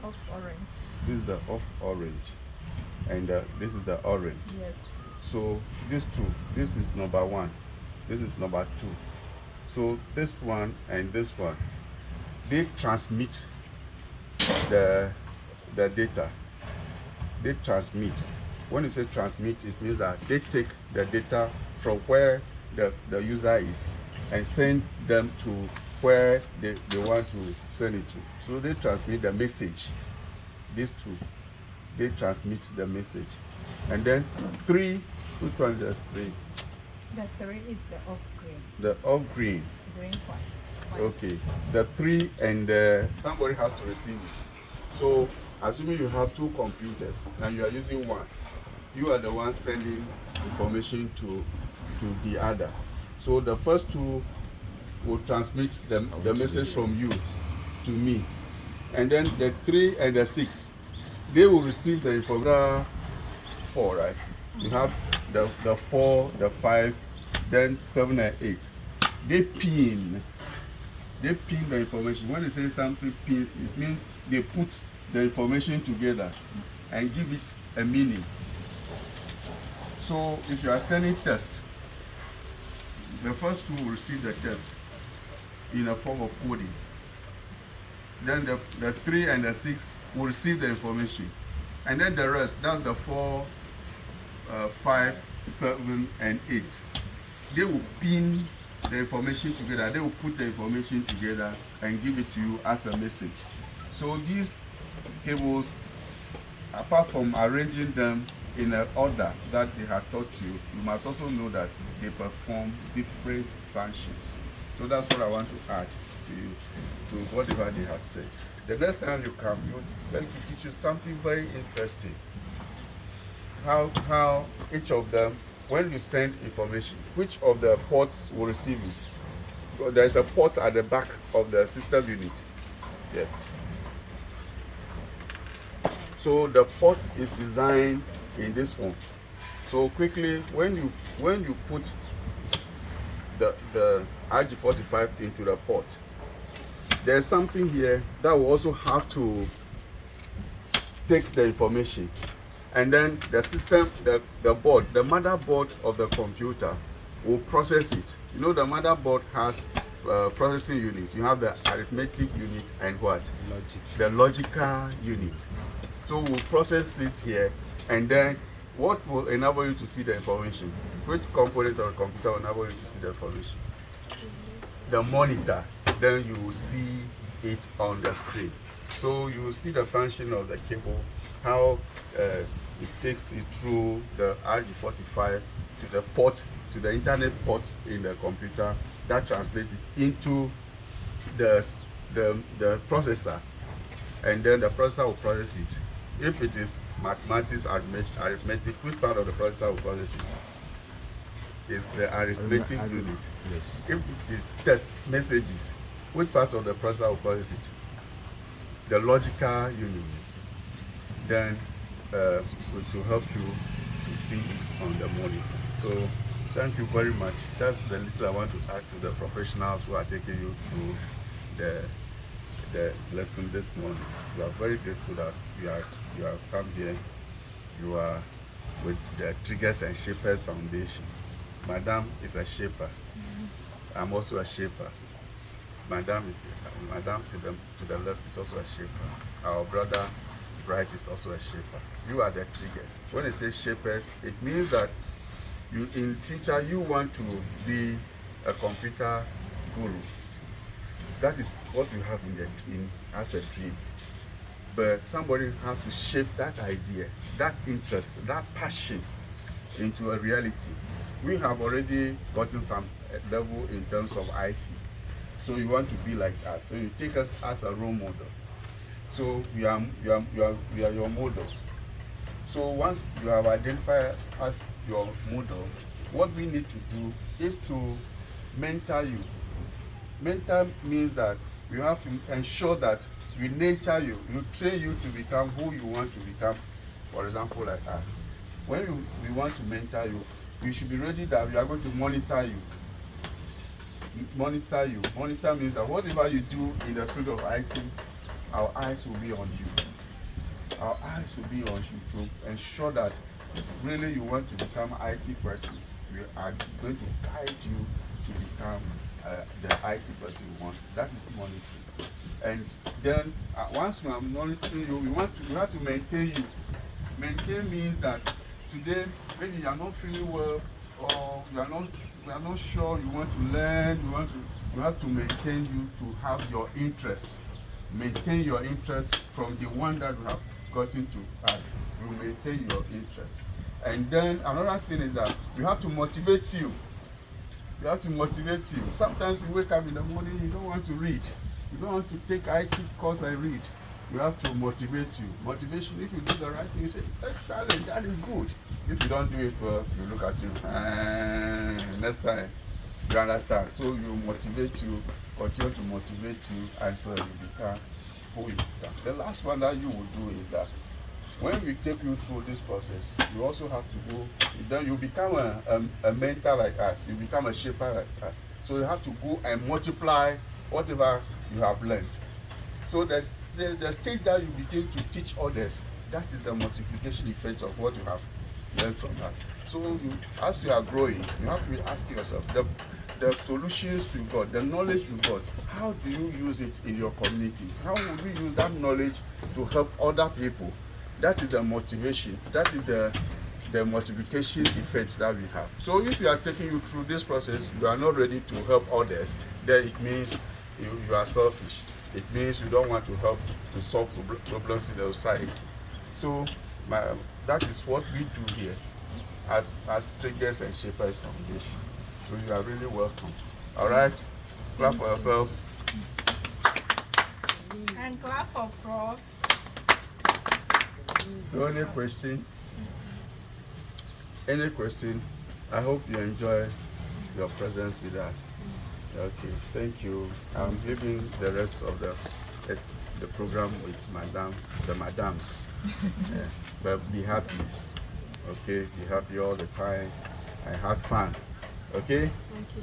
Of orange. This is the off orange, and this is the orange. Yes. So these two, this is number one, this is number two. So this one and this one, they transmit the data. They transmit. When you say transmit, it means that they take the data from where the user is and send them to where they want to send it to. So they transmit the message. These two, they transmit the message. And then three, which one is the three? The 3 is the off green. The off green. Green one. Okay. The three and somebody has to receive it. So assuming you have two computers and you are using one, you are the one sending information to the other. So the first two will transmit the message from you to me, and then the 3 and the 6, they will receive the information. 4, right? You have the 4, the 5, then 7 and 8. They pin the information. When they say something pins, it means they put the information together and give it a meaning. So if you are sending text, the first two will receive the text in a form of coding. Then the 3 and the 6 will receive the information. And then the rest, that's the 4, 5, 7, and 8. They will pin the information together. They will put the information together and give it to you as a message. So these cables, apart from arranging them in an order that they have taught you, you must also know that they perform different functions. So that's what I want to add to whatever they had said. The next time you come, let me teach you something very interesting. How each of them, when you send information, which of the ports will receive it? Because there is a port at the back of the system unit. Yes. So the port is designed in this form. So quickly, when you put the RJ45 into the port, there's something here that will also have to take the information, and then the system, the board, the motherboard of the computer will process it. You know, the motherboard has processing unit. You have the arithmetic unit and what? Logic. The logical unit. So we'll process it here, and then what will enable you to see the information? Which component of the computer will enable you to see the information? The monitor. Then you will see it on the screen. So you will see the function of the cable, how it takes it through the RJ45 to the port, to the internet ports in the computer, that translates it into the processor, and then the processor will process it. If it is mathematics, arithmetic, which part of the processor will process it? Is the arithmetic unit. Yes. If it is text messages, which part of the processor will process it? The logical unit. Then to help you to see it on the monitor. So thank you very much. That's the little I want to add to the professionals who are taking you through the lesson this morning. We are very grateful that you have come here. You are with the Triggers and Shapers Foundations. Madam is a shaper. I'm also a shaper. Madam to the left is also a shaper. Our brother right is also a shaper. You are the triggers. When I say shapers, it means that you in future you want to be a computer guru. That is what you have in as a dream. But somebody has to shape that idea, that interest, that passion into a reality. We have already gotten some level in terms of IT. So you want to be like us. So you take us as a role model. So we are your models. So once you have identified us as your model, what we need to do is to mentor you. Mentor means that you have to ensure that we nurture you, you train you to become who you want to become. For example, like us. When we want to mentor you, you should be ready that we are going to monitor you. Monitor you. Monitor means that whatever you do in the field of IT, our eyes will be on you. our eyes will be on you to ensure that really you want to become an IT person. We are going to guide you to become the IT person you want. That is monitoring. And then once we are monitoring you, we have to maintain you. Maintain means that today maybe you are not feeling well, or you are not sure you want to learn, we have to maintain you to have your interest. Maintain your interest from the one that you have gotten to us. You maintain your interest. And then another thing is that we have to motivate you. We have to motivate you. Sometimes you wake up in the morning, you don't want to read. You don't want to take IT course and read. We have to motivate you. Motivation, if you do the right thing, you say, excellent, that is good. If you don't do it well, you look at you, next time. You understand? So you motivate you, continue to motivate you until you become who you become. The last one that you will do is that when we take you through this process, you also have to go, then you become a mentor like us, you become a shaper like us. So you have to go and multiply whatever you have learned. So there's the stage that you begin to teach others. That is the multiplication effect of what you have learned from that. So as you are growing, you have to be asking yourself, the solutions you got, the knowledge you got, how do you use it in your community? How will you use that knowledge to help other people? That is the motivation. That is the multiplication effect that we have. So if we are taking you through this process, you are not ready to help others, then it means you are selfish. It means you don't want to help to solve problems in the society. So that is what we do here as Triggers and Shapers Foundation. So you are really welcome. All right, clap for yourselves. And clap for Prof. So any question? Any question? I hope you enjoy your presence with us. Okay, thank you. I'm leaving the rest of the program with the madams. Yeah. But be happy. Okay, be happy all the time and have fun. Okay? Thank you.